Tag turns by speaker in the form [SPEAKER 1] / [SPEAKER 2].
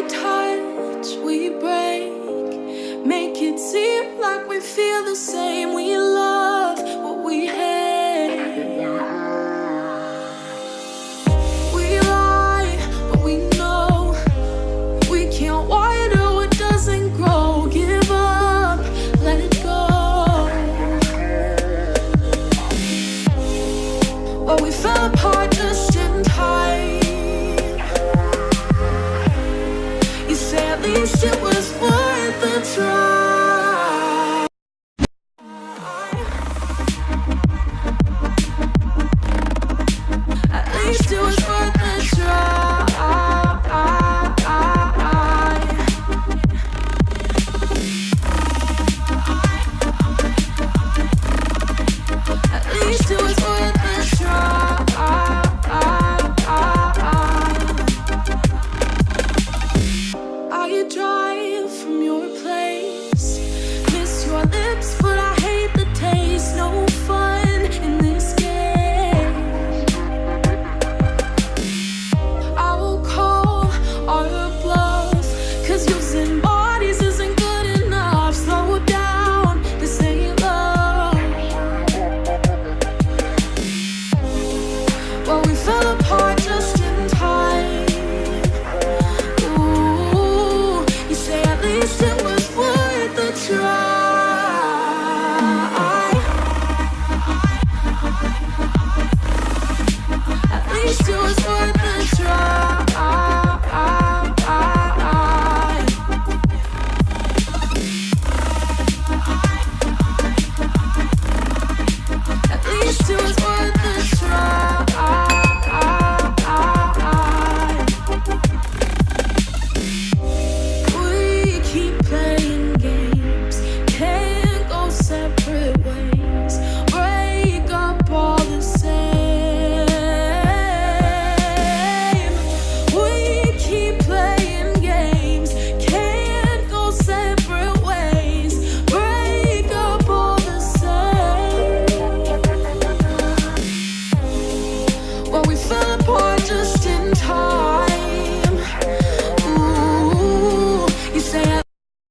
[SPEAKER 1] touch, we break. Make it seem like we feel the same. We love what we hate. We lie, but we know we can't water what doesn't grow. Give up, let it go. Well, we fell apart just in time. You say at least it was worth the try. At least it was worth the try. At least it was worth the try. I drive from your place, miss your lips, but I hate the taste. No fun in this game. I will call our bluff, 'cause using bodies isn't good enough. Slow down, this ain't love. Well, we fell apart just in time. Ooh, you say at least it was worth the try. At least it was worth